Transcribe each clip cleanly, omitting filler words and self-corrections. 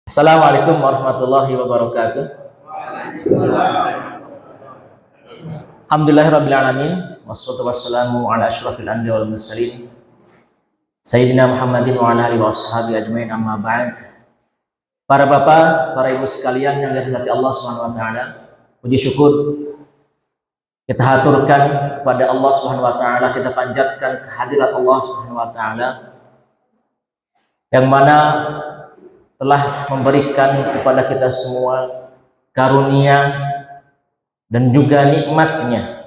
Assalamualaikum warahmatullahi wabarakatuh. Alhamdulillahirabbil alamin wassalatu wassalamu ala asyrafil anbiya'i wal mursalin sayyidina Muhammadin wa ala alihi washabihi ajmain, amma ba'd. Para bapak, para ibu sekalian yang dirahmati Allah Subhanahu wa taala, puji syukur kita haturkan kepada Allah Subhanahu wa taala, kita panjatkan kehadirat Allah Subhanahu wa taala yang mana telah memberikan kepada kita semua karunia dan juga nikmatnya,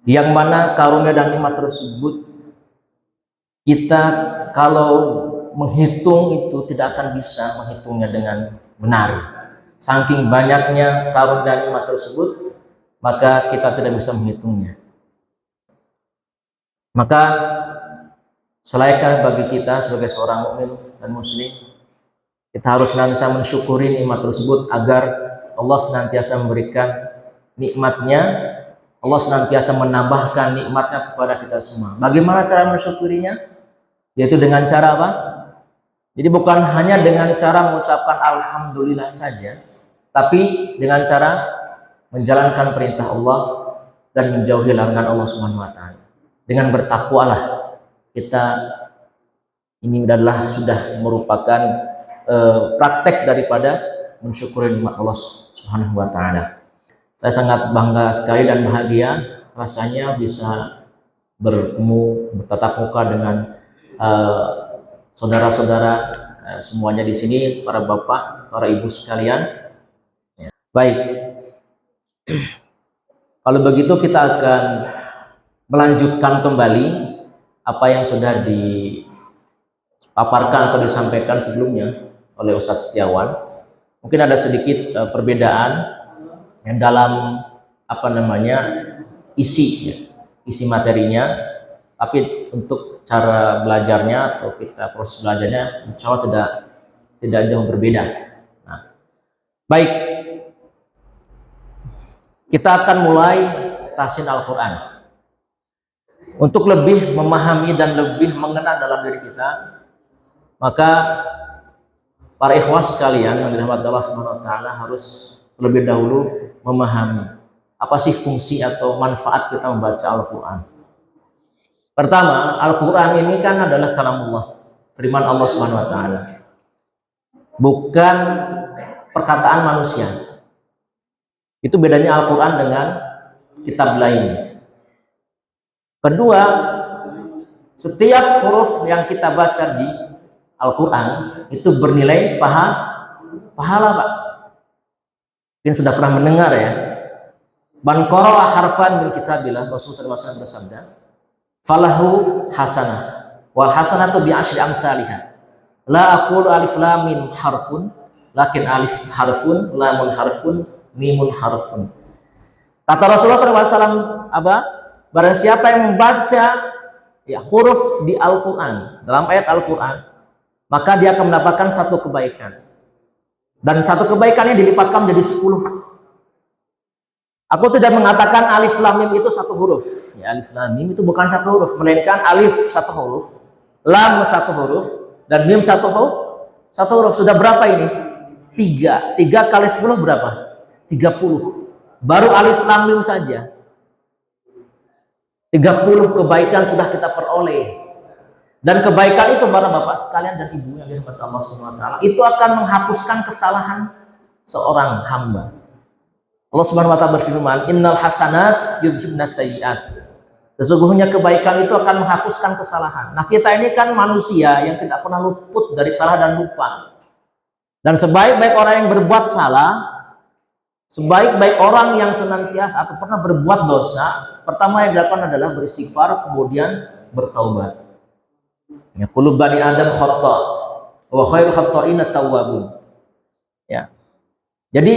yang mana karunia dan nikmat tersebut kita kalau menghitung itu tidak akan bisa menghitungnya dengan benar. Saking banyaknya karunia dan nikmat tersebut, maka kita tidak bisa menghitungnya. Maka selayaknya bagi kita sebagai seorang mukmin dan muslim, kita harus senantiasa mensyukuri nikmat tersebut agar Allah senantiasa memberikan nikmatnya, Allah senantiasa menambahkan nikmatnya kepada kita semua. Bagaimana cara mensyukurinya? Yaitu dengan cara apa? Jadi bukan hanya dengan cara mengucapkan alhamdulillah saja, tapi dengan cara menjalankan perintah Allah dan menjauhi larangan Allah Subhanahu wa taala. Dengan bertakwalah kita, ini adalah sudah merupakan praktek daripada mensyukuri nikmat Allah Subhanahu wa taala. Saya sangat bangga sekali dan bahagia rasanya bisa bertemu, bertatap muka dengan saudara-saudara semuanya di sini, para bapak, para ibu sekalian. Baik, kalau begitu kita akan melanjutkan kembali apa yang sudah dipaparkan atau disampaikan sebelumnya oleh Ustadz Setiawan. Mungkin ada sedikit perbedaan yang dalam isi materinya, tapi untuk cara belajarnya atau kita proses belajarnya insya Allah tidak jauh berbeda. Nah, baik, kita akan mulai tahsin Al-Quran. Untuk lebih memahami dan lebih mengenal dalam diri kita, maka para ikhwah sekalian yang dirahmati Allah Subhanahu wa taala harus terlebih dahulu memahami apa sih fungsi atau manfaat kita membaca Al-Quran. Pertama, Al-Quran ini kan adalah kalamullah, firman Allah Subhanahu wa taala, bukan perkataan manusia. Itu bedanya Al-Quran dengan kitab lain. Kedua, setiap huruf yang kita baca di Al-Quran itu bernilai pahala, Pak. Mungkin sudah pernah mendengar ya. Man qara'a harfan min kitabillah, Rasulullah SAW bersabda, falahu hasanah wal hasanatu bi asyri amsalihha. La aqulu alif lam mim harfun, lakin alif harfun, lamun harfun, mimun harfun. Kata Rasulullah SAW apa? Barang siapa yang membaca huruf di Al-Quran, dalam ayat Al-Quran, maka dia akan mendapatkan satu kebaikan. Dan satu kebaikannya dilipatkan menjadi 10. Aku tidak mengatakan alif lam mim itu satu huruf. Ya, alif lam mim itu bukan satu huruf, melainkan alif satu huruf, lam satu huruf, dan mim satu huruf. Sudah berapa ini? 3. 3 kali 10 berapa? 30. Baru alif lam mim saja 30 kebaikan sudah kita peroleh. Dan kebaikan itu para bapak sekalian dan ibu yang dirahmati Allah Subhanahu wa taala, itu akan menghapuskan kesalahan seorang hamba. Allah Subhanahu wa taala berfirman, innal hasanat yudhibnas sayyiat. Sesungguhnya kebaikan itu akan menghapuskan kesalahan. Nah, kita ini kan manusia yang tidak pernah luput dari salah dan lupa. Dan sebaik-baik orang yang berbuat salah, sebaik-baik orang yang senantiasa atau pernah berbuat dosa, pertama yang dilakukan adalah beristighfar, kemudian bertaubat. Ya, kullu bani adam khata wa khairu khata'ina tawwabun. Ya. Jadi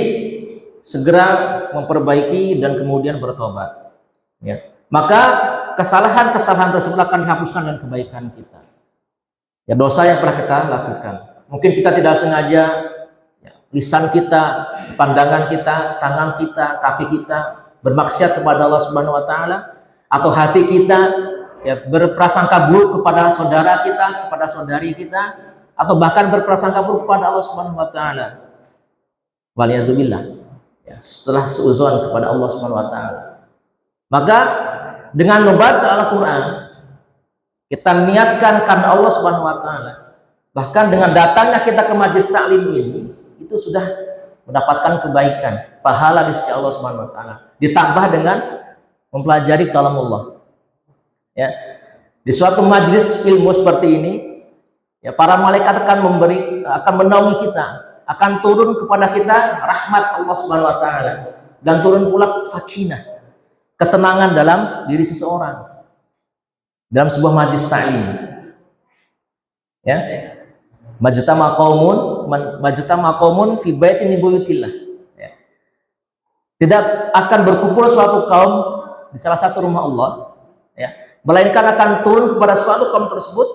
segera memperbaiki dan kemudian bertobat. Ya. Maka kesalahan-kesalahan tersebut akan dihapuskan dengan kebaikan kita. Ya, dosa yang pernah kita lakukan. Mungkin kita tidak sengaja, ya, lisan kita, pandangan kita, tangan kita, kaki kita bermaksiat kepada Allah Subhanahu wa taala, atau hati kita ya berprasangka buruk kepada saudara kita, kepada saudari kita, atau bahkan berprasangka buruk kepada Allah Subhanahu wa taala. Waliyazubillah. Ya, setelah seuzon kepada Allah Subhanahu wa taala. Maka dengan membaca Al-Qur'an kita niatkan karena Allah Subhanahu wa taala. Bahkan dengan datangnya kita ke majelis taklim ini itu sudah mendapatkan kebaikan, pahala di sisi Allah Subhanahu wa taala. Ditambah dengan mempelajari kalamullah. Ya. Di suatu majelis ilmu seperti ini, ya para malaikat akan menaungi kita, akan turun kepada kita rahmat Allah Subhanahu wa taala dan turun pula sakinah, ketenangan dalam diri seseorang dalam sebuah majelis ta'lim. Ya. Majtama qaumun fi baitin min buyutillah. Ya. Tidak akan berkumpul suatu kaum di salah satu rumah Allah, ya, melainkan akan turun kepada suatu kaum tersebut,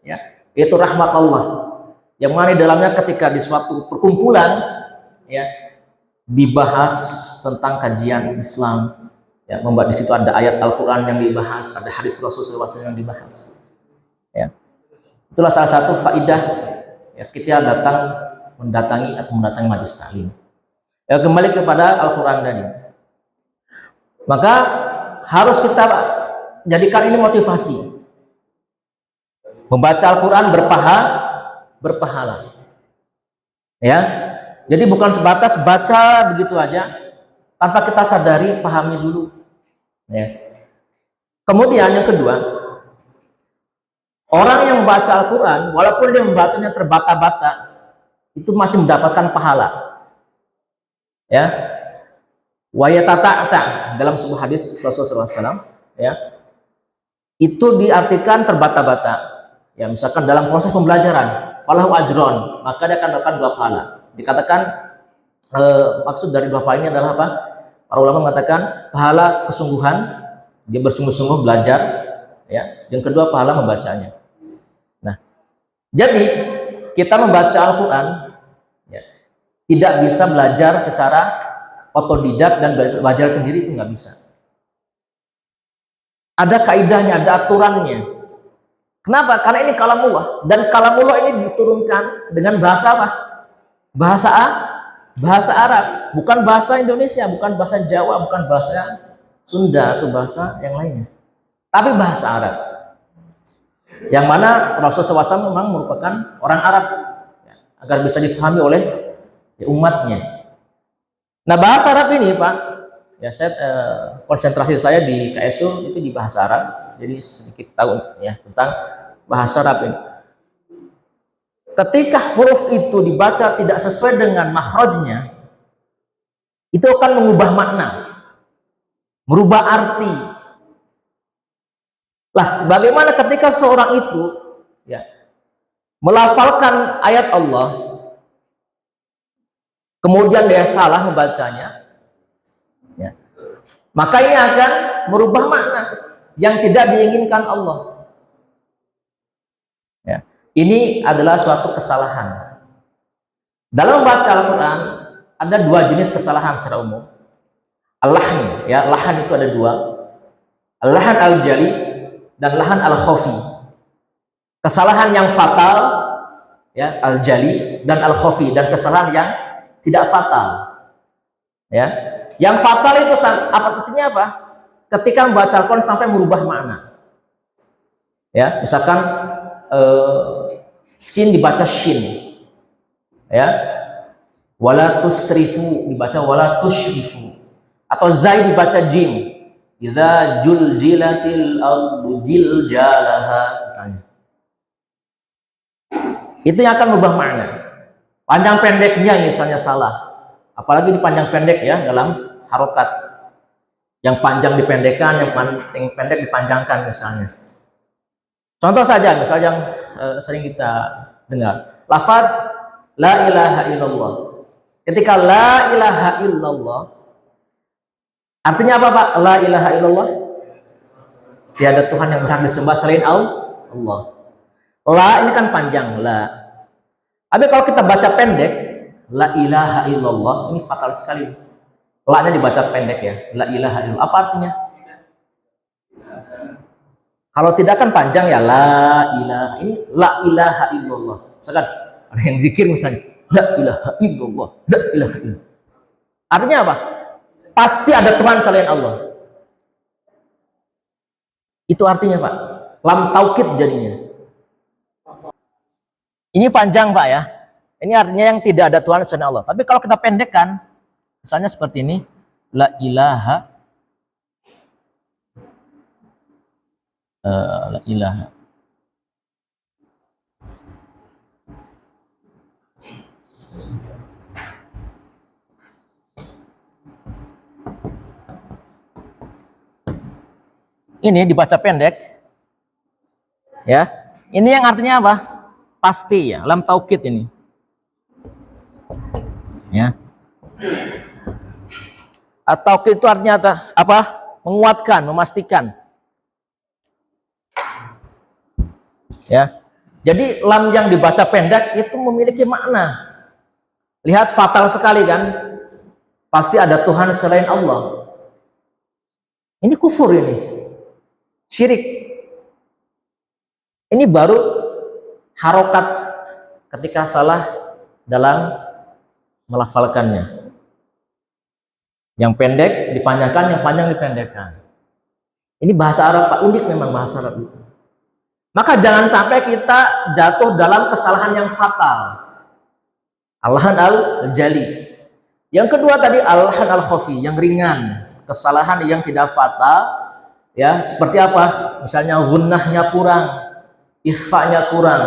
ya, yaitu rahmat Allah. Yang mana di dalamnya ketika di suatu perkumpulan, ya, dibahas tentang kajian Islam, ya, di situ ada ayat Al-Qur'an yang dibahas, ada hadis Rasulullah SAW yang dibahas. Ya. Itulah salah satu faidah, ya, kita mendatangi majelis taklim. Ya, kembali kepada Al-Qur'an tadi. Maka harus kita jadikan ini motivasi. Membaca Al-Qur'an berpahala. Ya. Jadi bukan sebatas baca begitu aja tanpa kita sadari, pahami dulu. Ya. Kemudian yang kedua, orang yang membaca Al-Quran, walaupun dia membacanya terbata-bata, itu masih mendapatkan pahala. Ya, wayatata dalam sebuah hadis Rasulullah SAW, ya, itu diartikan terbata-bata. Ya, misalkan dalam proses pembelajaran, falahu ajron, maka dia akan mendapatkan 2 pahala. Dikatakan maksud dari 2 pahala ini adalah apa? Para ulama mengatakan pahala kesungguhan, dia bersungguh-sungguh belajar. Ya, yang kedua pahala membacanya. Nah, jadi kita membaca Al-Quran, ya, tidak bisa belajar secara otodidak dan belajar sendiri, itu nggak bisa. Ada kaidahnya, ada aturannya. Kenapa? Karena ini kalamullah, dan kalamullah ini diturunkan dengan bahasa apa? Bahasa Arab, bukan bahasa Indonesia, bukan bahasa Jawa, bukan bahasa Sunda atau bahasa yang lainnya. Tapi bahasa Arab, yang mana Rasulullah SAW memang merupakan orang Arab, ya, agar bisa dipahami oleh umatnya. Nah, bahasa Arab ini, Pak, ya, saya konsentrasi saya di KSU itu di bahasa Arab, jadi sedikit tahu, ya, tentang bahasa Arab ini. Ketika huruf itu dibaca tidak sesuai dengan makhrajnya, itu akan mengubah makna, merubah arti. Lah, bagaimana ketika seorang itu, ya, melafalkan ayat Allah, kemudian dia salah membacanya, ya, maka ini akan merubah makna yang tidak diinginkan Allah. Ya, ini adalah suatu kesalahan. Dalam membaca Al-Quran ada 2 jenis kesalahan secara umum. Al-lahan, ya, lahan itu ada 2. Al-lahan al-jali dan lahan al-khafi. Kesalahan yang fatal, ya, al-jali, dan al-khafi, dan kesalahan yang tidak fatal. Ya, yang fatal itu artinya apa? Ketika membaca Al-Quran sampai merubah makna. Ya, misalkan sin dibaca shin, ya, wala tusrifu dibaca wala tushrifu, atau zai dibaca jim, idza juljilatil ardu jiljalaha, misalnya. Itu yang akan merubah makna. Panjang pendeknya misalnya salah, apalagi di panjang pendek, ya, dalam harokat, yang panjang dipendekkan, yang pendek dipanjangkan misalnya. Contoh saja, misal yang sering kita dengar, lafaz la ilaha illallah. Ketika la ilaha illallah, artinya apa, Pak? La ilaha illallah, tiada Tuhan yang berhak disembah selain Allah. La ini kan panjang, la. Tapi kalau kita baca pendek, la ilaha illallah, ini fatal sekali. La-nya dibaca pendek, ya, la ilaha illallah. Apa artinya? Kalau tidak kan panjang, ya, la ilaha. Ini la ilaha illallah. Misalkan ada yang zikir misalnya, la ilaha illallah, la ilaha illallah. Artinya apa? Pasti ada Tuhan selain Allah. Itu artinya Pak. Lam taukid jadinya. Ini panjang Pak ya. Ini artinya yang tidak ada Tuhan selain Allah. Tapi kalau kita pendekkan, misalnya seperti ini, la ilaha, la ilaha. Ini dibaca pendek, ya. Ini yang artinya apa? Pasti ya, lam taukid ini, ya. Atau itu artinya apa? Menguatkan, memastikan, ya. Jadi lam yang dibaca pendek itu memiliki makna. Lihat fatal sekali kan? Pasti ada Tuhan selain Allah. Ini kufur ini. Syirik. Ini baru harokat ketika salah dalam melafalkannya. Yang pendek dipanjangkan, yang panjang dipendekkan. Ini bahasa Arab Pak, unik memang bahasa Arab itu. Maka jangan sampai kita jatuh dalam kesalahan yang fatal. Al-lahan al-jali. Yang kedua tadi al-lahan al-khafi, yang ringan, kesalahan yang tidak fatal. Ya, seperti apa? Misalnya gunnahnya kurang, ikhfa'nya kurang,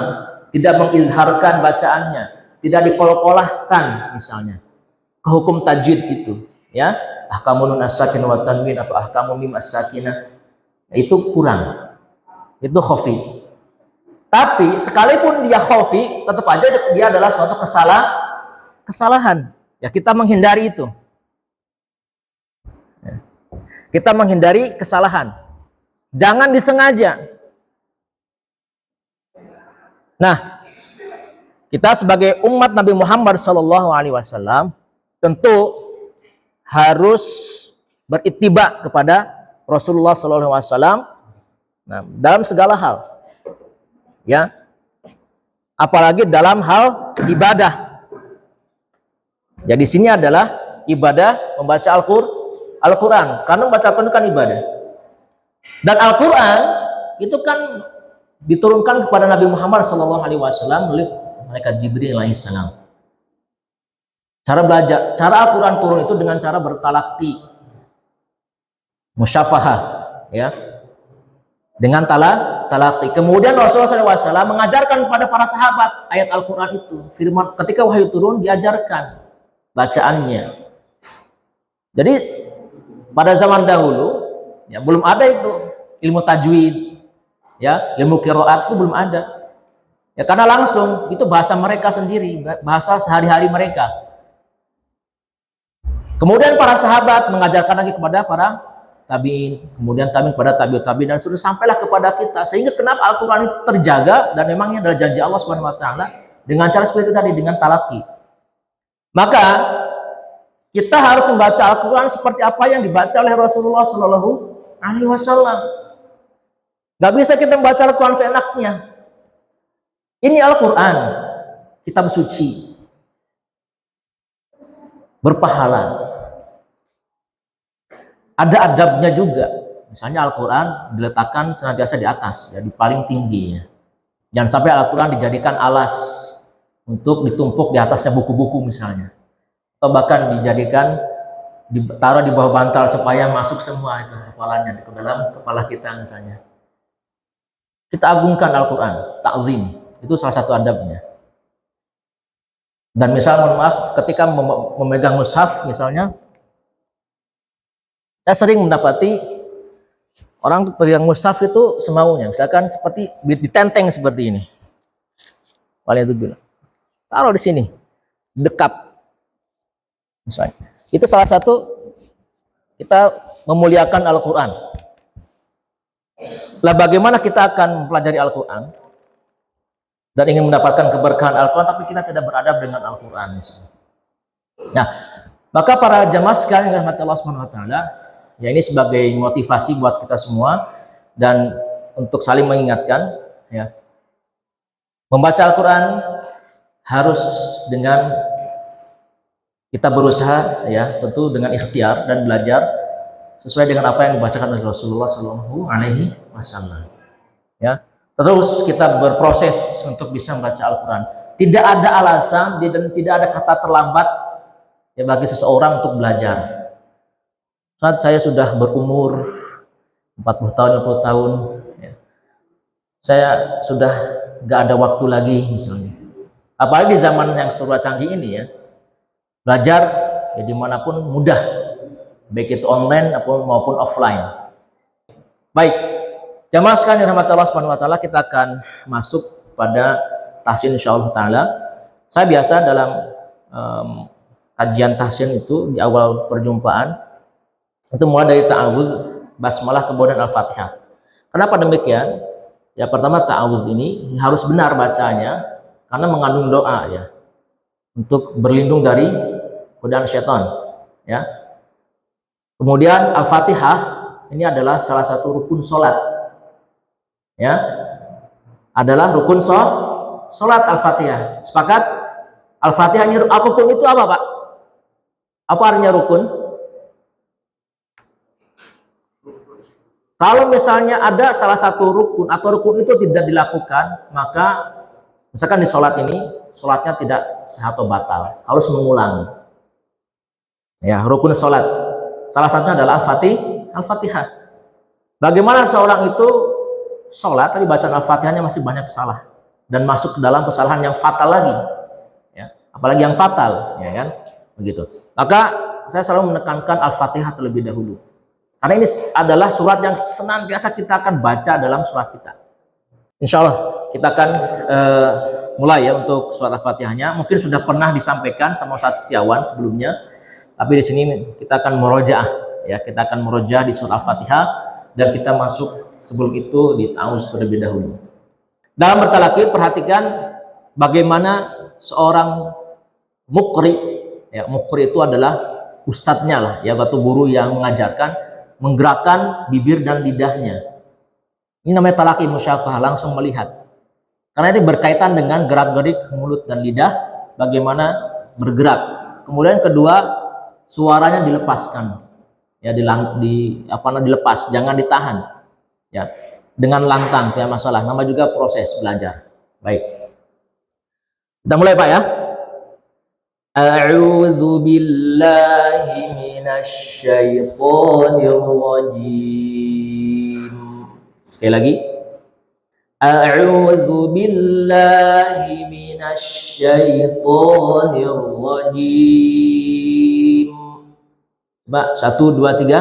tidak mengizharkan bacaannya, tidak dikolkolahkan misalnya. Ke hukum tajwid itu, ya. Ahkamun nun as-sakin wa tanwin atau ahkamun mim as-sakinah. Itu kurang. Itu khafi. Tapi sekalipun dia khafi, tetap aja dia adalah suatu kesalahan. Ya, kita menghindari itu. Kita menghindari kesalahan. Jangan disengaja. Nah, kita sebagai umat Nabi Muhammad SAW tentu harus berittiba kepada Rasulullah SAW. Nah, dalam segala hal, ya, apalagi dalam hal ibadah. Jadi sini adalah ibadah membaca Al-Quran, karena membaca Al-Quran kan ibadah. Dan Al-Quran itu kan diturunkan kepada Nabi Muhammad SAW oleh malaikat Jibril alaihissalam. Cara belajar, cara Al-Quran turun itu dengan cara bertalaki, musyafahah, ya, dengan talaki. Kemudian Rasulullah SAW mengajarkan kepada para sahabat ayat Al-Quran itu, firman ketika wahyu turun diajarkan bacaannya. Jadi pada zaman dahulu, ya, belum ada itu ilmu tajwid, ya, ilmu qiraat itu belum ada. Ya, karena langsung itu bahasa mereka sendiri, bahasa sehari-hari mereka. Kemudian para sahabat mengajarkan lagi kepada para tabi'in, kemudian tabi'in kepada tabi'in, dan sudah sampailah kepada kita. Sehingga kenapa Al-Quran itu terjaga dan memangnya adalah janji Allah Subhanahu wa taala dengan cara seperti itu tadi, dengan talaki. Maka kita harus membaca Al-Quran seperti apa yang dibaca oleh Rasulullah SAW. Gak bisa kita membaca Al-Quran seenaknya. Ini Al-Quran, kitab suci, berpahala. Ada adabnya juga. Misalnya Al-Quran diletakkan senantiasa di atas, ya, di paling tinggi. Ya. Jangan sampai Al-Quran dijadikan alas untuk ditumpuk di atasnya buku-buku misalnya. Atau bahkan dijadikan ditaruh di bawah bantal supaya masuk semua itu hafalannya ke dalam kepala kita misalnya. Kita agungkan Al-Quran, ta'zim, itu salah satu adabnya. Dan misal mohon maaf ketika memegang mushaf misalnya, saya sering mendapati orang pegang mushaf itu semaunya, misalkan seperti ditenteng seperti ini. Paling itu bilang, taruh di sini, dekap. Misalnya. Itu salah satu kita memuliakan Al-Quran. Lah bagaimana kita akan mempelajari Al-Quran dan ingin mendapatkan keberkahan Al-Quran tapi kita tidak beradab dengan Al-Quran. Nah, maka para jamaah sekalian yang dirahmati Allah Subhanahu wa taala, ya ini sebagai motivasi buat kita semua dan untuk saling mengingatkan, ya. Membaca Al-Quran harus dengan kita berusaha, ya, tentu dengan ikhtiar dan belajar sesuai dengan apa yang dibacakan oleh Rasulullah Shallallahu Alaihi Wasallam. Ya, terus kita berproses untuk bisa membaca Al-Quran. Tidak ada alasan dan tidak ada kata terlambat, ya, bagi seseorang untuk belajar. Saat saya sudah berumur 40 tahun, 50 tahun, ya, saya sudah gak ada waktu lagi misalnya. Apalagi di zaman yang serba canggih ini, ya, belajar ya dimanapun mudah, baik itu online maupun offline. Baik, jamaah sekalian yang dirahmati Allah Subhanahu wa taala, kita akan masuk pada tahsin insyaallah taala. Saya biasa dalam kajian tahsin itu di awal perjumpaan itu mulai dari ta'awudz, basmalah, kemudian al-Fatihah. Kenapa demikian? Ya, pertama ta'awudz ini harus benar bacanya karena mengandung doa, ya, untuk berlindung dari godaan syaitan, ya. Kemudian al-Fatihah ini adalah salah satu rukun sholat, ya, adalah rukun sholat al-Fatihah. Sepakat? Al-Fatihah ini apapun itu apa, Pak? Apa artinya rukun? Kalau misalnya ada salah satu rukun atau rukun itu tidak dilakukan, maka misalkan di sholat ini, sholatnya tidak sah atau batal, harus mengulang. Ya, rukun sholat salah satunya adalah Al-Fatihah. Bagaimana seorang itu sholat tapi bacaan Al-Fatihahnya masih banyak salah dan masuk ke dalam kesalahan yang fatal lagi, ya, apalagi yang fatal, ya kan, begitu. Maka saya selalu menekankan Al-Fatihah terlebih dahulu. Karena ini adalah surat yang senantiasa kita akan baca dalam surat kita. Insya Allah kita akan mulai, ya, untuk surat Al-Fatihahnya. Mungkin sudah pernah disampaikan sama Ustaz Setiawan sebelumnya, tapi di sini kita akan murojaah, ya, kita akan murojaah di surat Al-Fatihah dan kita masuk sebelum itu di ta'awudz terlebih dahulu. Dalam bertalaqi, perhatikan bagaimana seorang mukri, ya, mukri itu adalah ustadznya lah, ya, atau guru yang mengajarkan, menggerakkan bibir dan lidahnya. Ini namanya talaqi musyafahah, langsung melihat. Karena ini berkaitan dengan gerak-gerik mulut dan lidah, bagaimana bergerak. Kemudian kedua, suaranya dilepaskan, ya, dilepas, jangan ditahan, ya, dengan lantang, tidak masalah. Nama juga proses belajar. Baik, kita mulai, Pak, ya. A'udzu billahi minasy syaithanir rajim. Sekali lagi. A'udzu billahi minasy syaithanir rajim. Coba 1 2 3.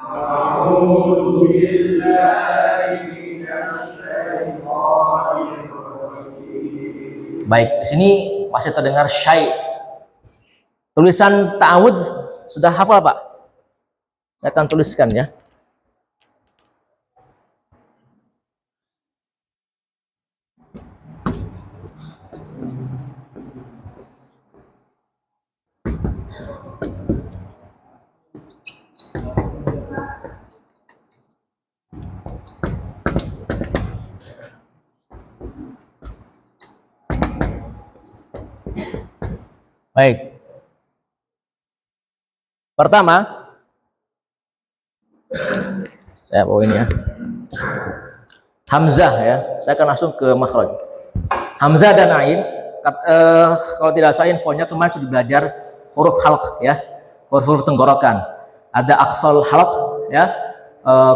A'udzu billahi minasy syaithanir rajim. Baik, di sini masih terdengar syai'. Tulisan ta'awudz sudah hafal, Pak? Saya akan tuliskan, ya. Baik. Pertama, saya bawa ini, ya. Hamzah, ya. Saya akan langsung ke makhraj. Hamzah dan ain, kalau tidak salah infonya kemarin sudah belajar huruf halq, ya. Huruf tenggorokan. Ada aqsal halq, ya.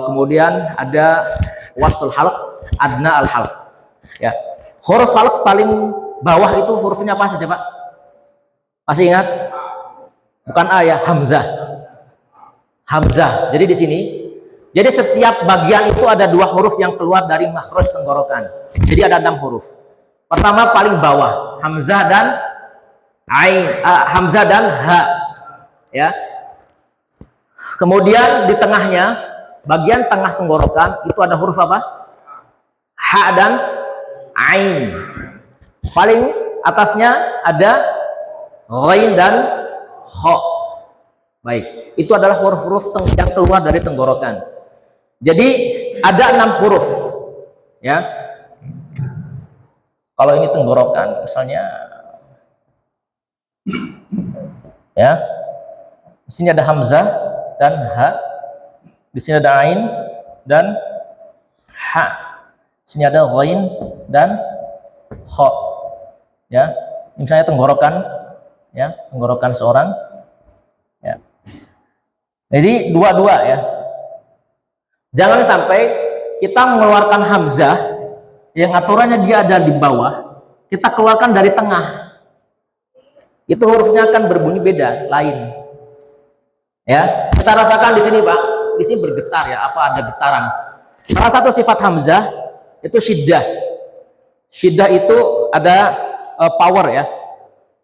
Kemudian ada wasl halq, adna al halq, ya. Huruf halq paling bawah itu hurufnya apa saja, Pak? Masih ingat? Bukan A, ya, Hamzah. Hamzah. Jadi di sini, jadi setiap bagian itu ada 2 huruf yang keluar dari makhraj tenggorokan. Jadi ada 6 huruf. Pertama paling bawah, Hamzah dan ain, Hamzah dan ha, ya. Kemudian di tengahnya, bagian tengah tenggorokan itu ada huruf apa? Ha dan ain. Paling atasnya ada ghain dan kha. Baik, itu adalah huruf-huruf yang keluar dari tenggorokan. Jadi ada 6 huruf, ya. Kalau ini tenggorokan, misalnya, ya, di sini ada hamzah dan ha, di sini ada ain dan ha, di sini ada ghain dan kha, ya. Misalnya tenggorokan, ya, tenggorokan seorang, ya. Jadi dua-dua, ya. Jangan sampai kita mengeluarkan hamzah yang aturannya dia ada di bawah, kita keluarkan dari tengah. Itu hurufnya akan berbunyi beda, lain. Ya, kita rasakan di sini, Pak. Di sini bergetar, ya, apa ada getaran. Salah satu sifat hamzah itu syiddah. Syiddah itu ada power, ya.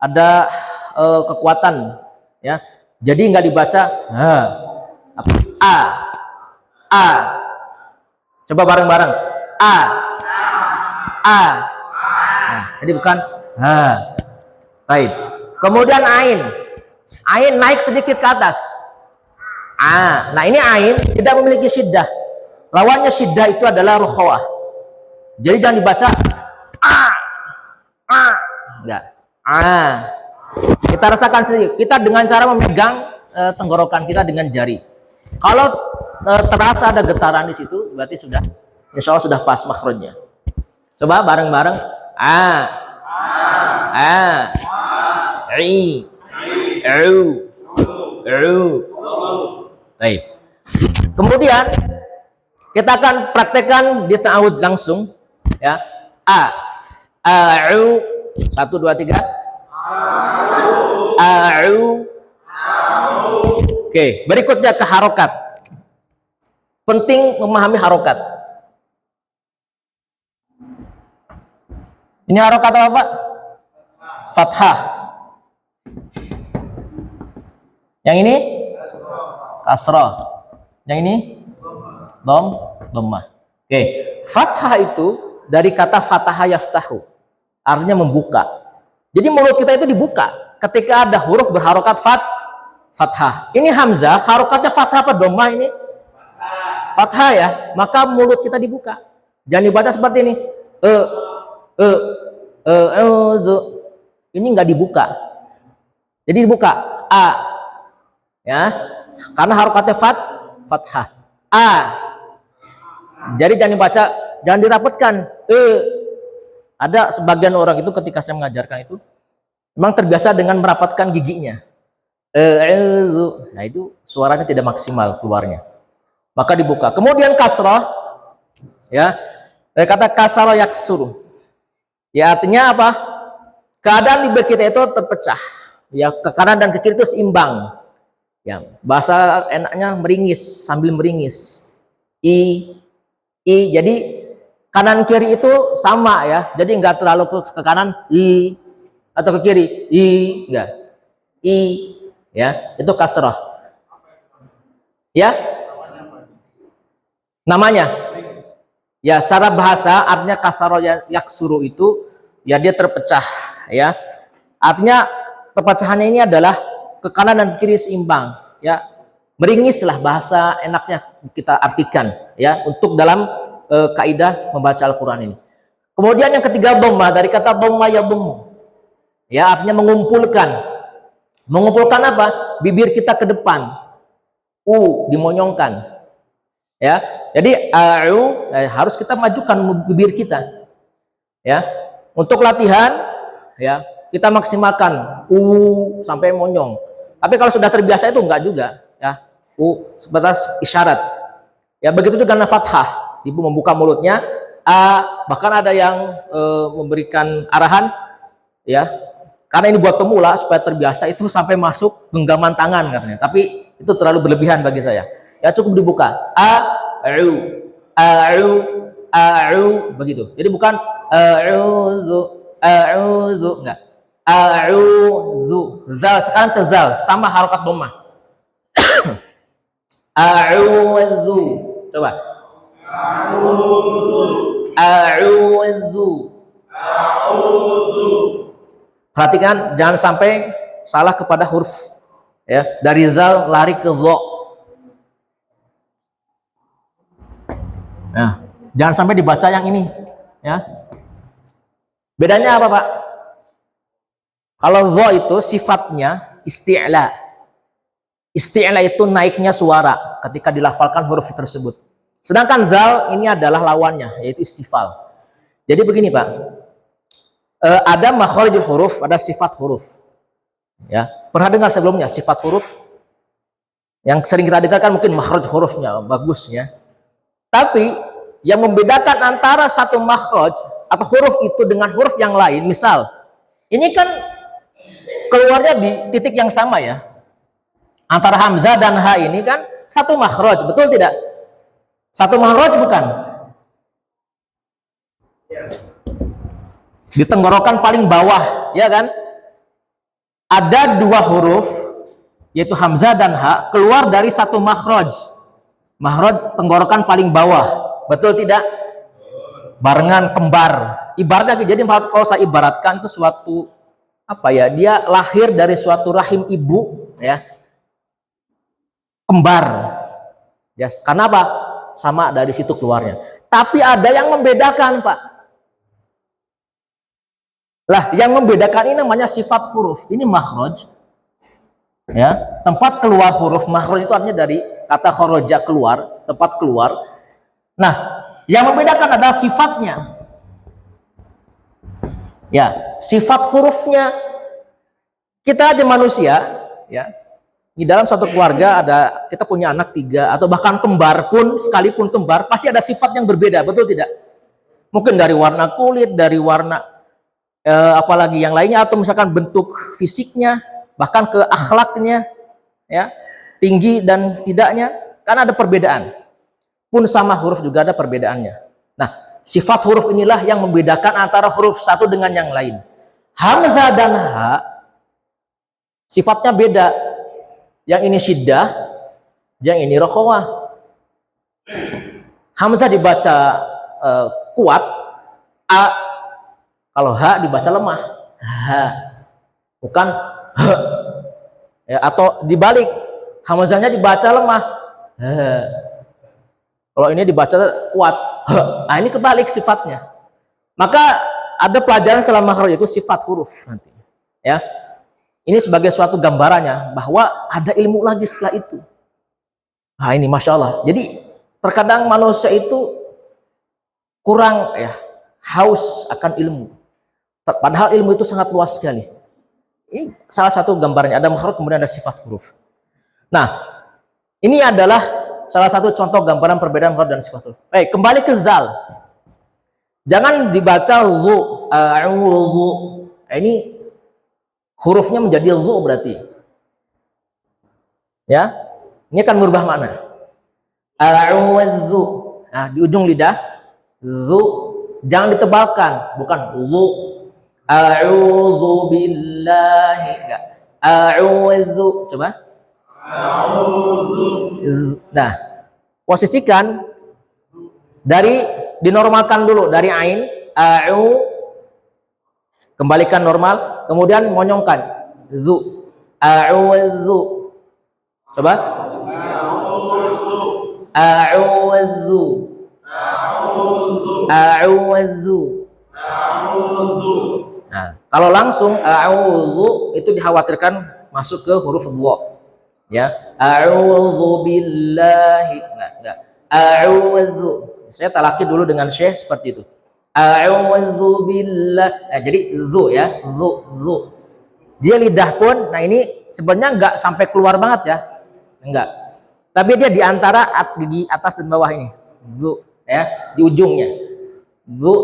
Ada kekuatan, ya. Jadi nggak dibaca a. Coba bareng-bareng. A. Nah, jadi bukan ha. Baik. Kemudian ain. Ain naik sedikit ke atas. Nah ini ain tidak memiliki syiddah. Lawannya syiddah itu adalah rukhawah. Jadi jangan dibaca enggak. Kita rasakan sendiri. Kita dengan cara memegang tenggorokan kita dengan jari. Kalau terasa ada getaran di situ, berarti sudah, insya Allah sudah pas makhrajnya. Coba bareng-bareng. Baik. Kemudian kita akan praktekkan di ta'awud langsung, ya. A'u. 1 2 3. A'u. Oke, berikutnya ke harokat. Penting memahami harokat. Ini harokat apa, Pak? Fathah. Yang ini kasrah. Yang ini dhammah. Oke, fathah itu dari kata fataha yaftahu. Artinya membuka. Jadi mulut kita itu dibuka ketika ada huruf berharokat fathah. Ini hamzah, harokatnya fathah apa dhammah ini? Fathah, ya. Maka mulut kita dibuka. Jangan dibaca seperti ini. Ini nggak dibuka. Jadi dibuka. Ya. Karena harokatnya fathah. Jadi jangan dibaca, jangan dirapatkan. Ada sebagian orang itu ketika saya mengajarkan itu memang terbiasa dengan merapatkan giginya. Nah itu suaranya tidak maksimal keluarnya. Maka dibuka. Kemudian kasrah, ya. Dari kata kasara yaksuru. Ya artinya apa? Keadaan bibir kita itu terpecah. Ya, ke kanan dan ke kiri itu seimbang. Ya, bahasa enaknya meringis, sambil meringis. Jadi kanan kiri itu sama, ya. Jadi enggak terlalu ke kanan atau ke kiri enggak. Ya, itu kasrah. Ya. Namanya. Ya, secara bahasa artinya kasara yaksuru itu ya dia terpecah, ya. Artinya terpecahannya ini adalah ke kanan dan kiri seimbang, ya. Meringis lah bahasa enaknya kita artikan, ya, untuk dalam kaidah membaca Al-Qur'an ini. Kemudian yang ketiga dhammah, dari kata dhamma ya dhammu. Ya, artinya mengumpulkan. Mengumpulkan apa? Bibir kita ke depan. Dimonyongkan. Ya. Jadi harus kita majukan bibir kita. Ya. Untuk latihan, ya, kita maksimalkan sampai monyong. Tapi kalau sudah terbiasa itu enggak juga, ya. Sebatas isyarat. Ya, begitu juga dengan fathah. Ibu membuka mulutnya, bahkan ada yang memberikan arahan, ya. Karena ini buat pemula supaya terbiasa itu sampai masuk genggaman tangan katanya. Tapi itu terlalu berlebihan bagi saya. Ya cukup dibuka. Begitu. Jadi bukan enggak. Zal sekarang tezal sama harokat dhammah. Coba. Perhatikan jangan sampai salah kepada huruf, ya. Dari zal lari ke dha. Nah, jangan sampai dibaca yang ini, ya. Bedanya apa, Pak? Kalau dha itu sifatnya isti'la. Isti'la itu naiknya suara ketika dilafalkan huruf tersebut. Sedangkan zal ini adalah lawannya, yaitu istifal. Jadi begini, Pak. Ada makharijul huruf, ada sifat huruf. Ya, pernah dengar sebelumnya sifat huruf? Yang sering kita dengar kan mungkin makhraj hurufnya bagus ya. Tapi yang membedakan antara satu makhraj atau huruf itu dengan huruf yang lain, misal ini kan keluarnya di titik yang sama ya. Antara hamzah dan ha ini kan satu makhraj, betul tidak? Satu makhraj bukan? Di tenggorokan paling bawah, ya kan? Ada dua huruf, yaitu hamzah dan ha, keluar dari satu makhraj. Makhraj tenggorokan paling bawah, betul tidak? Barengan kembar. Ibaratnya, jadi kalau saya ibaratkan itu suatu apa ya? Dia lahir dari suatu rahim ibu, ya, kembar. Ya, karena apa? Sama dari situ keluarnya. Tapi ada yang membedakan, Pak. Lah, yang membedakan ini namanya sifat huruf. Ini makhraj. Ya, tempat keluar huruf. Makhraj itu artinya dari kata kharaja, keluar, tempat keluar. Nah, yang membedakan adalah sifatnya. Ya, sifat hurufnya. Kita aja manusia, ya. Di dalam satu keluarga ada, kita punya anak 3 atau bahkan kembar pun, sekalipun kembar pasti ada sifat yang berbeda, betul tidak? Mungkin dari warna kulit, dari warna apalagi yang lainnya, atau misalkan bentuk fisiknya, bahkan ke akhlaknya, ya, tinggi dan tidaknya, kan ada perbedaan. Pun sama huruf juga ada perbedaannya. Nah, sifat huruf inilah yang membedakan antara huruf satu dengan yang lain. Hamzah dan ha sifatnya beda. Yang ini syiddah, yang ini rokhawah. Hamzah dibaca kuat, a. Kalau ha dibaca lemah, ha. Bukan ha. Ya, atau dibalik, hamzahnya dibaca lemah, ha. Kalau ini dibaca kuat, ha. Nah, ini kebalik sifatnya. Maka ada pelajaran selama makhraj itu sifat huruf nanti. Ya. Ini sebagai suatu gambarannya bahwa ada ilmu lagi setelah itu. Nah, ini Masya Allah. Jadi terkadang manusia itu kurang ya haus akan ilmu. Padahal ilmu itu sangat luas sekali. Ini salah satu gambarnya. Ada makhraj kemudian ada sifat huruf. Nah, ini adalah salah satu contoh gambaran perbedaan makhraj dan sifat huruf. Baik, kembali ke zal. Jangan dibaca zu, a'udzu. Ini hurufnya menjadi zu berarti. Ya. Ini akan merubah makna. A'udzu. Nah, di ujung lidah zu jangan ditebalkan, bukan zu. A'udzu billahi. Enggak. A'udzu. Coba. A'udzu. Nah, posisikan dari dinormalkan dulu dari ain, a'u, kembalikan normal, kemudian monyongkan zu, a'udzu. Coba. A'udzu. A'udzu. Nah, kalau langsung a'udzu itu dikhawatirkan masuk ke huruf dha. Ya, a'udzu billahi. Enggak. A'udzu. Saya talaki dulu dengan syekh seperti itu. A'udzu billah. Nah, jadi zu ya, zu. Dia lidah pun, nah ini sebenarnya enggak sampai keluar banget ya. Enggak. Tapi dia di antara gigi atas dan bawah ini. Zu ya, di ujungnya. Zu,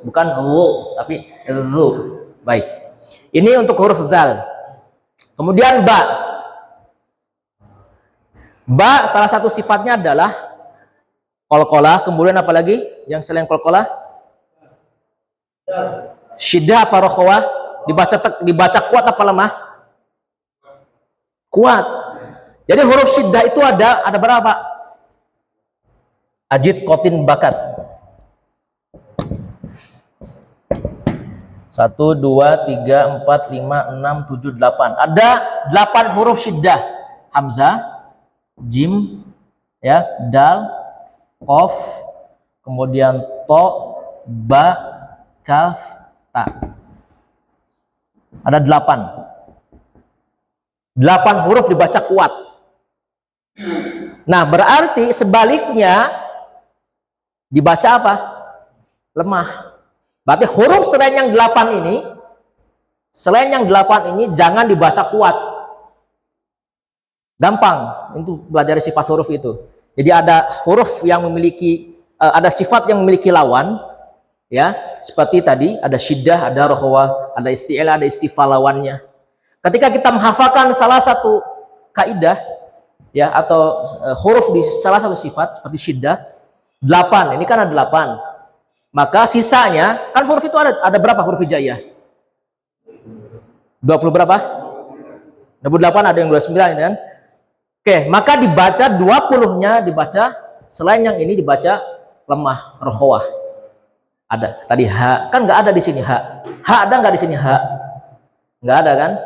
bukan zu, tapi zu. Baik. Ini untuk huruf zal. Kemudian ba. Ba salah satu sifatnya adalah qalqalah, kemudian apa lagi yang selain qalqalah? Syiddah apa rokhawah? Dibaca kuat apa lemah? Kuat. Jadi huruf syiddah itu ada berapa? Ajid, qatin, bakat. 1, 2, 3, 4, 5, 6, 7, 8. Ada 8 huruf syiddah. Hamzah, jim, ya, dal, qaf, kemudian to, ba, kaf, ta. Ada 8. 8 huruf dibaca kuat. Nah, berarti sebaliknya dibaca apa? Lemah. Berarti huruf selain yang 8 ini, jangan dibaca kuat. Gampang untuk belajar sifat huruf itu. Jadi ada huruf yang memiliki, ada sifat yang memiliki lawan, ya, seperti tadi ada syiddah, ada rokhawah, ada isti'la, ada istifal lawannya. Ketika kita menghafalkan salah satu kaidah, ya, atau huruf di salah satu sifat seperti syiddah, 8, ini kan ada 8. Maka sisanya, kan huruf itu ada berapa huruf hijaiyah? 20 berapa? 28, ada yang 29 kan? Oke, maka dibaca 20-nya dibaca, selain yang ini dibaca lemah, rokhawah. Ada tadi ha, kan nggak ada di sini ha. Ha ada nggak di sini ha? Nggak ada kan?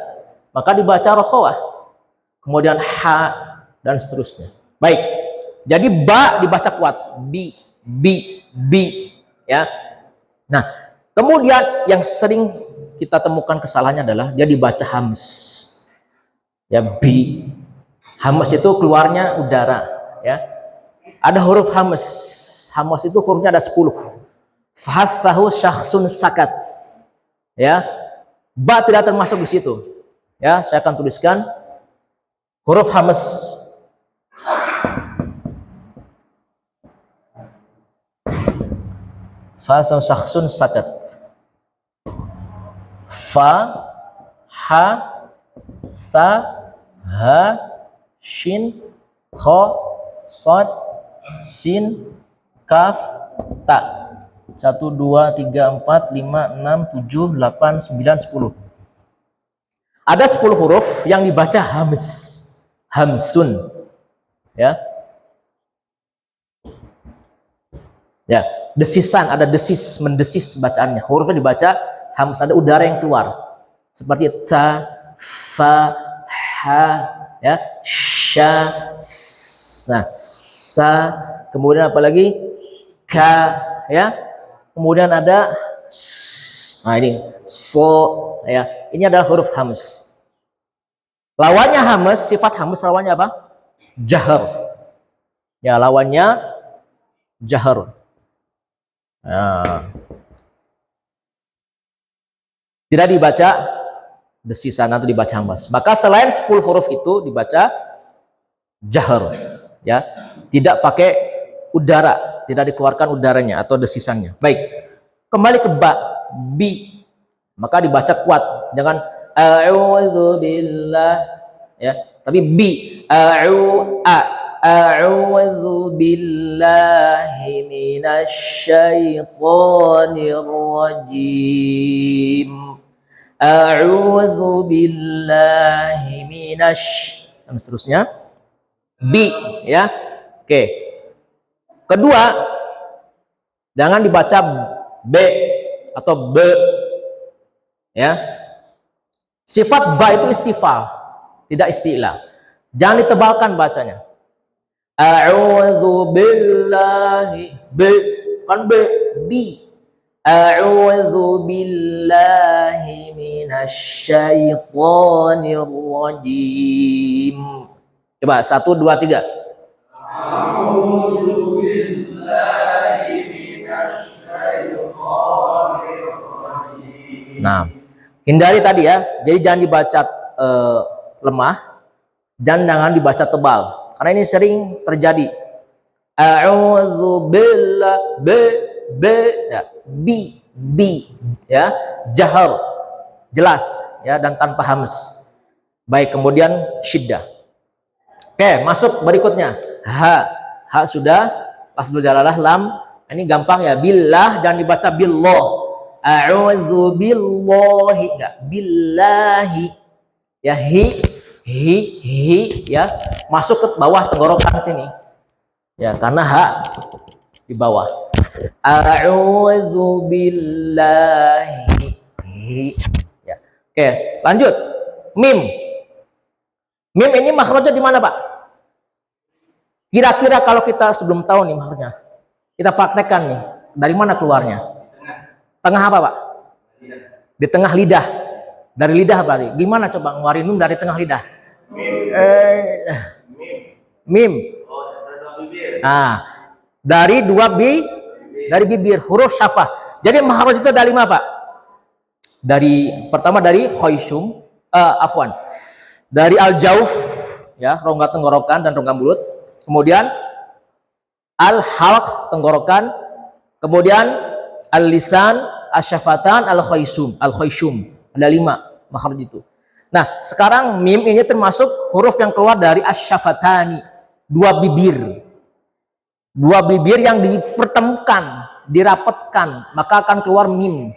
Maka dibaca rokhawah. Kemudian ha dan seterusnya. Baik. Jadi ba dibaca kuat, bi, ya. Nah, kemudian yang sering kita temukan kesalahannya adalah dia dibaca hams. Ya, bi. Hams itu keluarnya udara, ya. Ada huruf hams. Hams itu hurufnya ada 10. Fahasahu syakhsun sakat. Ya. Ba tidak termasuk di situ. Ya, saya akan tuliskan huruf hams. Fahasahu syakhsun sakat. Fa, ha, sa, ha, shin, kha, sad, sin, kaf, ta. 1, 2, 3, 4, 5, 6, 7, 8, 9, 10. Ada 10 huruf yang dibaca hams. Hamsun. Ya. Ya, desisan, ada desis, mendesis bacaannya. Hurufnya dibaca hams, ada udara yang keluar. Seperti ta, fa, ha, ya, sya, sa, kemudian apa lagi? Ka, ya. Kemudian ada nah ini so, ya. Ini adalah huruf hams. Lawannya hams, sifat hams lawannya apa? Jahar. Ya, lawannya jahar. Nah. Tidak dibaca desisan atau dibaca hams. Maka selain 10 huruf itu dibaca jahar, ya. Tidak pakai udara, tidak dikeluarkan udaranya atau desisannya. Baik, kembali ke ba, bi, maka dibaca kuat, jangan a'udzubillah, ya, tapi bi, a'udzu billahi minasyaitonir rajim. A'udzu billahi dan seterusnya. Bi, ya. Oke. Kedua, jangan dibaca b atau b, ya. Sifat ba itu istifal, tidak isti'la. Jangan ditebalkan bacanya. A'udzu billahi, b, kan b, bi. A'udzu billahi minasyaitonir rajim. Coba 1, 2, 3. Nah, hindari tadi ya. Jadi jangan dibaca lemah, dan jangan dibaca tebal. Karena ini sering terjadi. A'udzubillah, ya, bi, ya, jahar, jelas, ya, dan tanpa hams. Baik, kemudian syiddah. Oke, masuk berikutnya. Ha sudah, lafzul jalalah, lam. Ini gampang ya, billah jangan dibaca billah. A'udzu billahi, enggak, billahi. Ya, hi, ya, masuk ke bawah tenggorokan sini. Ya, karena ha di bawah. A'udzu billahi. Ya. Oke, lanjut. Mim. Mim ini makhrajnya di mana, Pak? Kira-kira kalau kita sebelum tahu nih makhrajnya, kita praktekkan nih, dari mana keluarnya? Tengah apa, Pak? Di tengah lidah. Dari lidah apa? Gimana coba ngeluarin nun dari tengah lidah? Mim. Nah, dari dari bibir, huruf syafah. Jadi makhraj itu ada 5, Pak. Pertama dari khoisyum, afwan. Dari al-jauf, ya, rongga tenggorokan dan rongga mulut. Kemudian al-halq, tenggorokan. Kemudian al-lisan, asyafatan, al-khoisyum. Ada 5 makhraj itu. Nah, sekarang mim ini termasuk huruf yang keluar dari asyafatani, 2 bibir. 2 bibir yang dipertemukan, dirapatkan, maka akan keluar mim.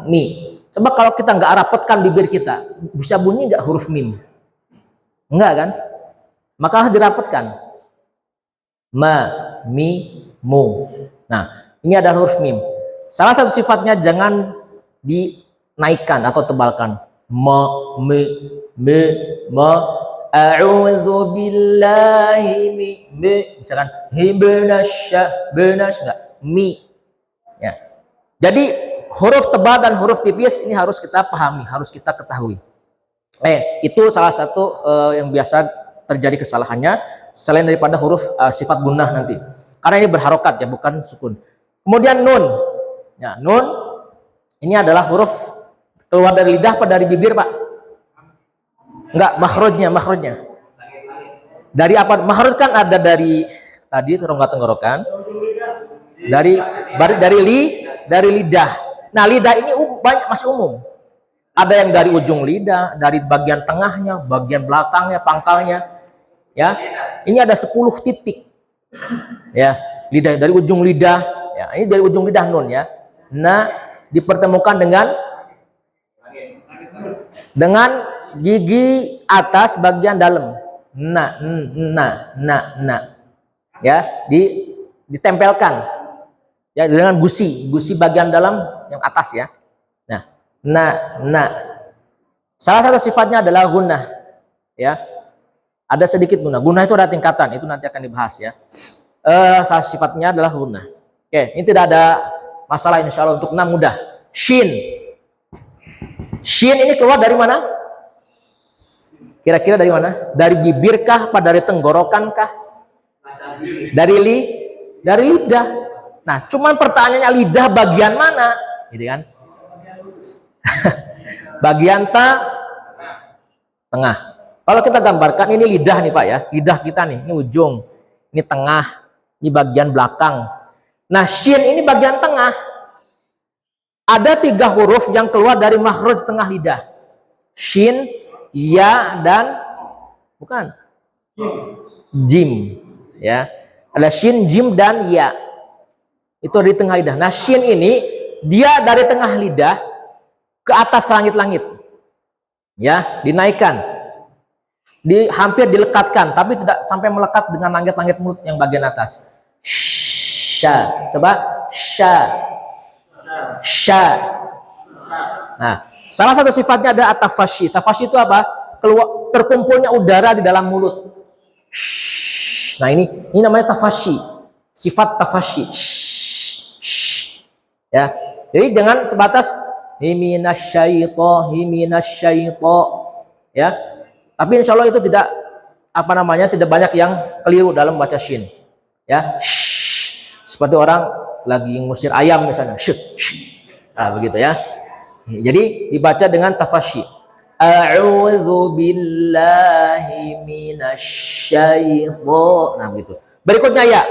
Mi. Coba kalau kita nggak rapatkan bibir kita, bisa bunyi nggak huruf mim? Enggak kan? Maka harus dirapatkan. Ma, mi, mu. Nah, ini adalah huruf mim. Salah satu sifatnya jangan dinaikkan atau tebalkan. Ma, me, ma, a'udzu billahi misalkan hibnasya, enggak, mi. Ya. Jadi huruf tebal dan huruf tipis ini harus kita pahami, harus kita ketahui. Itu salah satu yang biasa terjadi kesalahannya selain daripada huruf sifat gunnah nanti. Karena ini berharokat ya, bukan sukun. Kemudian nun. Ya, nun ini adalah huruf keluar dari lidah apa dari bibir, Pak? Enggak, makhrajnya. Dari apa? Makhraj kan ada dari tadi rongga tenggorokan. Dari lidah. Nah, lidah ini masih umum. Ada yang dari ujung lidah, dari bagian tengahnya, bagian belakangnya, pangkalnya. Ya. Ini ada 10 titik. Ya, lidah dari ujung lidah, ya. Ini dari ujung lidah nun ya. Nah, dipertemukan dengan gigi atas bagian dalam. Nah. Ya, ditempelkan. Ya, dengan gusi bagian dalam yang atas ya. Nah. Salah satu sifatnya adalah gunnah. Ya. Ada sedikit gunnah. Gunnah itu ada tingkatan, itu nanti akan dibahas ya. Salah sifatnya adalah gunnah. Oke, ini tidak ada masalah insyaallah untuk 6 mudah. Shin. Shin ini keluar dari mana? Kira-kira dari mana? Dari bibirkah apa dari tenggorokankah? Dari lidah. Nah, cuman pertanyaannya lidah bagian mana? Gitu kan? Bagian tengah. Kalau kita gambarkan ini lidah nih Pak ya, lidah kita nih, ini ujung, ini tengah, ini bagian belakang. Nah, shin ini bagian tengah. Ada 3 huruf yang keluar dari makhraj tengah lidah. Shin, ya, dan bukan jim. Ya, ada shin, jim, dan ya. Itu di tengah lidah. Nah, shin ini dia dari tengah lidah ke atas langit-langit. Ya, dinaikkan. Hampir dilekatkan, tapi tidak sampai melekat dengan langit-langit mulut yang bagian atas. Sya. Coba sya. Nah, salah satu sifatnya ada atafashi. Tafashi itu apa? Terkumpulnya udara di dalam mulut. Nah, ini namanya tafashi. Sifat tafashi. Ya, jadi jangan sebatas himinasyaito, ya. Tapi insya Allah itu tidak tidak banyak yang keliru dalam baca shin, ya. Seperti orang lagi ngusir ayam misalnya, nah begitu ya. Jadi dibaca dengan tafashi. A'udzu billahi minasyaito. Nah begitu. Berikutnya ya.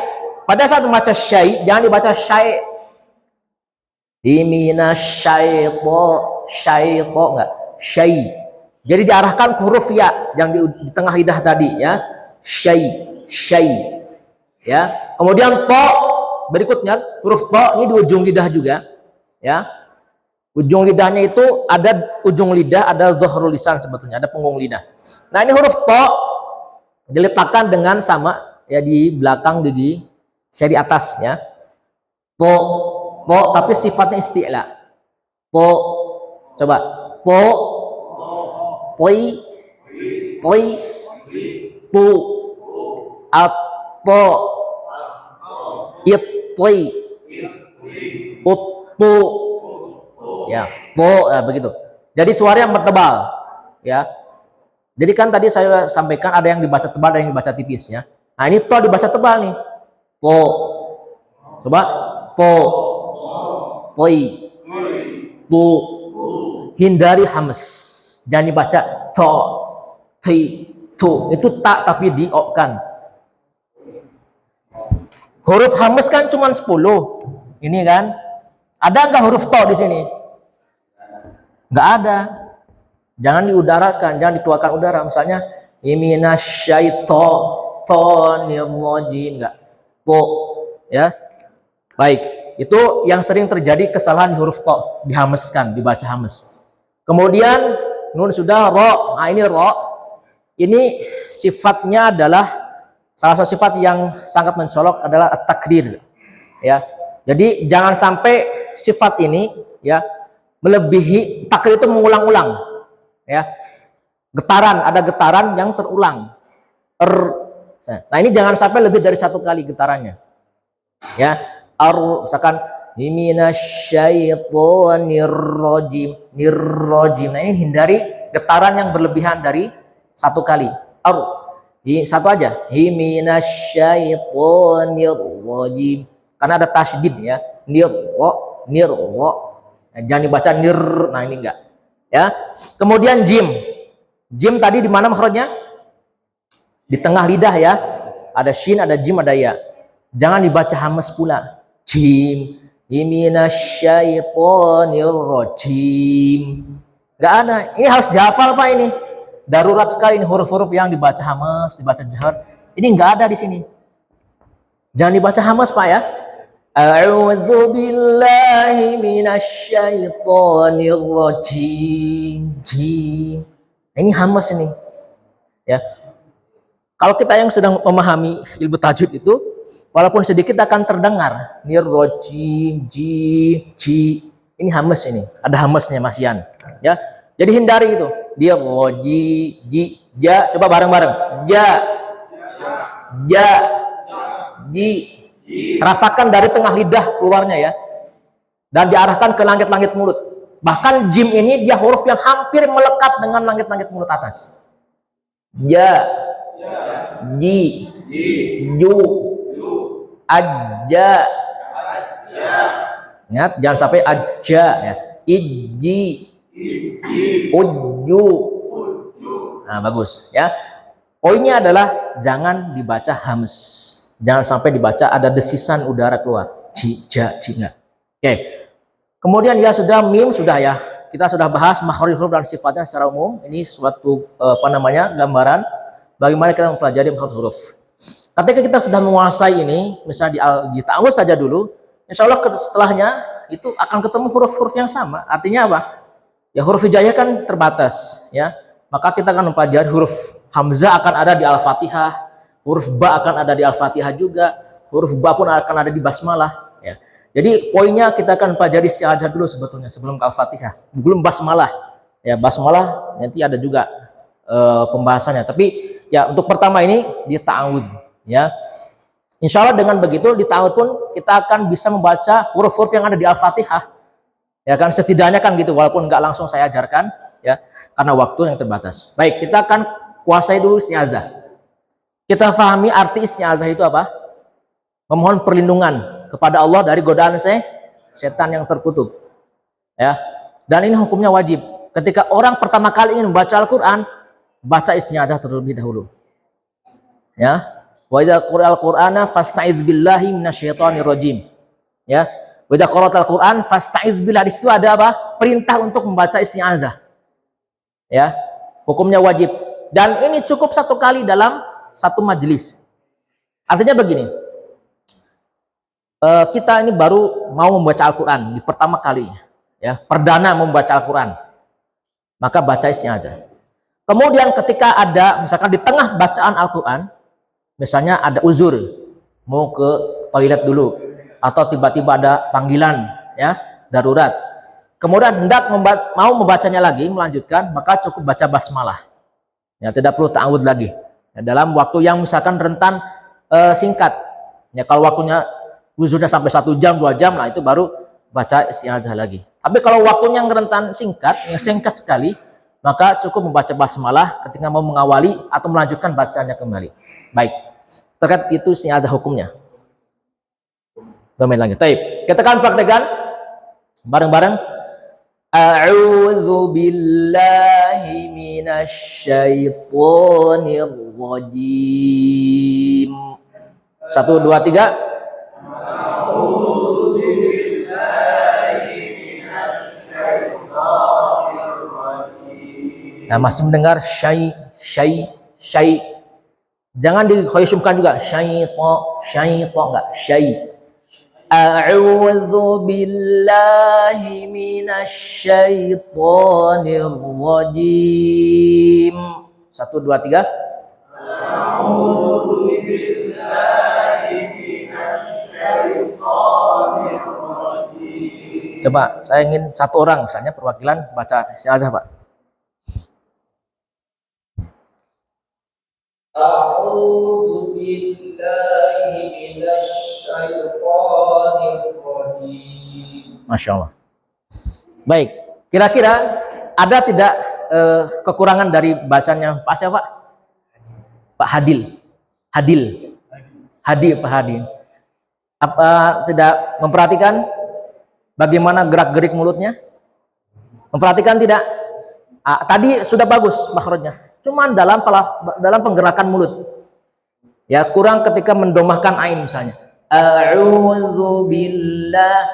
Pada saat membaca syai, jangan dibaca syai. Syaito enggak, syai. Jadi diarahkan ke huruf ya yang di tengah lidah tadi ya. Syai. Ya. Kemudian to berikutnya huruf to ini di ujung lidah juga ya. Ujung lidahnya itu ada ujung lidah, ada zuhrul lisan sebetulnya, ada punggung lidah. Nah, ini huruf to diletakkan dengan sama ya di belakang gigi seri atas ya. To tapi sifatnya isti'la. Coba. Poi, pu, at, itoi, Utu. Ya, to, begitu. Jadi suara yang bertebal, ya. Jadi kan tadi saya sampaikan ada yang dibaca tebal, ada yang dibaca tipis, ya. Nah ini to dibaca tebal nih. Po. Coba. Po. Poi. Tu. Hindari hames. Jangan dibaca to. Ti. Tu. Itu tak tapi diokkan. Huruf hames kan cuma 10. Ini kan. Ada nggak huruf to di sini? Nggak ada. Jangan diudarakan, jangan dikeluarkan udara. Misalnya minasyaitonirrajim, enggak. Po, ya. Baik, itu yang sering terjadi kesalahan di huruf to, dihameskan, dibaca hames. Kemudian nun sudah, ro. Nah, ini ro. Ini sifatnya adalah salah satu sifat yang sangat mencolok adalah at-takrir. Ya. Jadi jangan sampai sifat ini ya melebihi, takrir itu mengulang-ulang. Ya, getaran, ada getaran yang terulang. Nah ini jangan sampai lebih dari satu kali getarannya. Ya, misalkan minasyaitonirrajim, nirrajim. Nah ini hindari getaran yang berlebihan dari satu kali. Satu aja. Minasyaitonirrajim. Karena ada tasydid ya. Nirro. Jangan dibaca nir. Nah ini enggak. Ya. Kemudian jim. Jim tadi di mana makhrajnya? Di tengah lidah ya. Ada shin, ada jim, ada ya. Jangan dibaca hamas pula. Jim. Minasyaitonirrajim. Enggak ada. Ini harus dihafal Pak ini. Darurat sekali ini huruf-huruf yang dibaca hamas, dibaca jahar. Ini enggak ada di sini. Jangan dibaca hamas Pak ya. A'udzu billahi minasyaitonir rajim. Ini hamas ini. Ya. Kalau kita yang sedang memahami ilmu tajwid itu, walaupun sedikit akan terdengar nirrajim, ji. Ini hamas ini. Ada hamasnya masian. Ya. Jadi hindari itu. Dia roji, ji, ja. Coba bareng-bareng. Ja. Ji. Rasakan dari tengah lidah keluarnya ya, dan diarahkan ke langit-langit mulut. Bahkan jim ini dia huruf yang hampir melekat dengan langit-langit mulut atas. Ja, ji, ju, aja. Ingat jangan sampai aja ya. Iji, uju. Nah bagus ya. Poinnya adalah jangan dibaca hamas. Jangan sampai dibaca ada desisan udara keluar. Enggak. Oke. Kemudian ya sudah mim sudah ya. Kita sudah bahas makhraj huruf dan sifatnya secara umum. Ini suatu gambaran bagaimana kita mempelajari makhraj huruf. Ketika kita sudah menguasai ini, misalnya di ta'awudz saja dulu, insya Allah setelahnya itu akan ketemu huruf-huruf yang sama. Artinya apa? Ya huruf hijaiyah kan terbatas ya. Maka kita akan mempelajari huruf hamzah akan ada di Al-Fatihah. Huruf ba akan ada di Al-Fatihah juga, huruf ba pun akan ada di basmalah ya. Jadi poinnya kita akan pelajari isti'adzah dulu sebetulnya sebelum ke Al-Fatihah, belum basmalah. Ya basmalah nanti ada juga pembahasannya. Tapi ya untuk pertama ini di ta'awudz ya. Insya Allah dengan begitu di ta'awudz pun kita akan bisa membaca huruf-huruf yang ada di Al-Fatihah. Ya kan setidaknya kan gitu walaupun nggak langsung saya ajarkan ya karena waktu yang terbatas. Baik, kita akan kuasai dulu isti'adzah. Kita fahami arti isti'adzah itu apa? Memohon perlindungan kepada Allah dari godaan setan yang terkutuk. Ya. Dan ini hukumnya wajib. Ketika orang pertama kali ingin membaca Al-Qur'an, baca isti'adzah terlebih dahulu. Ya. Wa idza qura'al Qur'ana fasta'idz billahi minasyaitonir rajim. Ya. Wa idza qara'al Qur'an fasta'idz billahi. Di situ ada apa? Perintah untuk membaca isti'adzah. Ya. Hukumnya wajib. Dan ini cukup satu kali dalam satu majelis. Artinya begini, kita ini baru mau membaca Al-Quran di pertama kali, ya perdana membaca Al-Quran, maka baca isti'adzah. Kemudian ketika ada misalkan di tengah bacaan Al-Quran, misalnya ada uzur, mau ke toilet dulu, atau tiba-tiba ada panggilan, ya darurat. Kemudian hendak mau membacanya lagi, melanjutkan, maka cukup baca basmalah. Ya tidak perlu ta'awudz lagi. Ya, dalam waktu yang misalkan rentan singkat. Ya kalau waktunya wuzudnya sampai 1 jam 2 jam, nah itu baru baca isti'adzah lagi. Tapi kalau waktunya yang rentan yang singkat sekali, maka cukup membaca basmalah ketika mau mengawali atau melanjutkan bacaannya kembali. Baik, terkait itu isti'adzah hukumnya. Domain lagi. Taib. Kita akan praktekkan bareng-bareng. A'udzu billahi minasy syaithanir rajim. 1 2 3. A'udzu billahi minasy syaithanir rajim. Nah, masih mendengar syai. Jangan dikhayyusumkan juga. Syaito enggak, syai. A'udzu billahi minasy syaithanir rajim. 1 2 3. A'udzu billahi minasy syaithanir rajim. Coba saya ingin satu orang misalnya perwakilan baca isti'adzah, Pak. A'udzu billahi minasy syaithanir rajim. Masya Allah. Baik, kira-kira ada tidak kekurangan dari bacanya Pak siapa? Pak Hadil. Pak Hadil. Apa tidak memperhatikan bagaimana gerak-gerik mulutnya? Memperhatikan tidak? Tadi sudah bagus makhrajnya. Cuman dalam penggerakan mulut, ya kurang ketika mendomahkan ain misalnya. A'udzu billah,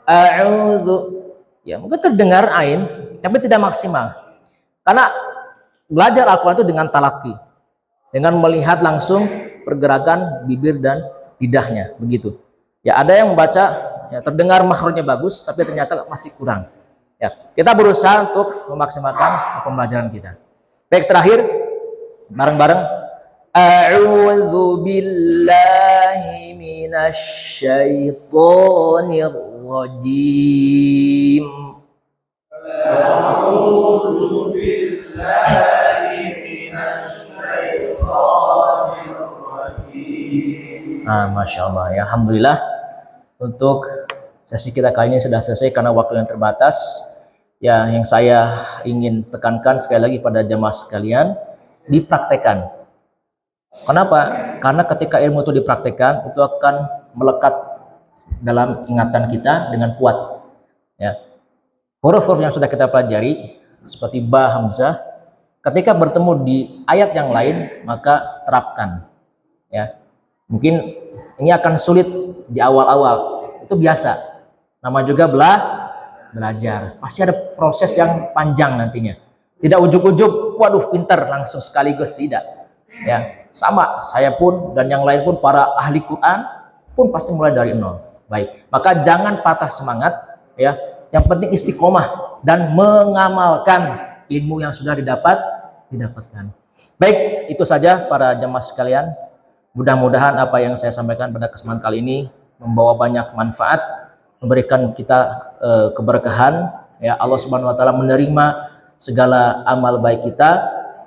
a'udzu, ya mungkin terdengar ain, tapi tidak maksimal. Karena belajar Al-Quran itu dengan talaki, dengan melihat langsung pergerakan bibir dan lidahnya, begitu. Ya ada yang membaca, ya terdengar makhrajnya bagus, tapi ternyata masih kurang. Ya, kita berusaha untuk memaksimalkan pembelajaran kita. Baik, terakhir bareng-bareng. A'udzu billahi minasy syaithanir rajim. A'udzu billahi minasy syaithanir rajim. Masya Allah, ya alhamdulillah untuk sesi kita kali ini sudah selesai karena waktu yang terbatas. Ya, yang saya ingin tekankan sekali lagi pada jamaah sekalian, dipraktekkan. Kenapa? Karena ketika ilmu itu dipraktekkan, itu akan melekat dalam ingatan kita dengan kuat. Ya, huruf-huruf yang sudah kita pelajari seperti ba, hamzah, ketika bertemu di ayat yang lain maka terapkan. Ya, mungkin ini akan sulit di awal-awal, itu biasa. Nama juga belajar. Pasti ada proses yang panjang nantinya. Tidak ujuk-ujuk, waduh pinter langsung sekaligus, tidak. Ya, sama saya pun dan yang lain pun para ahli Quran pun pasti mulai dari nol. Baik, maka jangan patah semangat, ya. Yang penting istiqomah dan mengamalkan ilmu yang sudah didapatkan. Baik, itu saja para jemaah sekalian. Mudah-mudahan apa yang saya sampaikan pada kesempatan kali ini membawa banyak manfaat, memberikan kita keberkahan, ya. Allah Subhanahu wa taala menerima segala amal baik kita,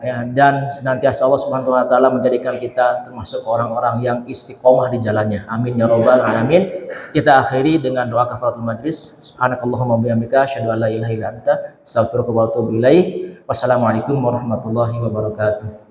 ya, dan senantiasa Allah Subhanahu wa taala menjadikan kita termasuk orang-orang yang istiqomah di jalannya. Amin ya rabbal alamin. Kita akhiri dengan doa kafaratul majlis. Subhanakallahumma wa bihamdika asyhadu an la ilaha illa anta astaghfiruka wa atubu ilaik. Wassalamualaikum warahmatullahi wabarakatuh.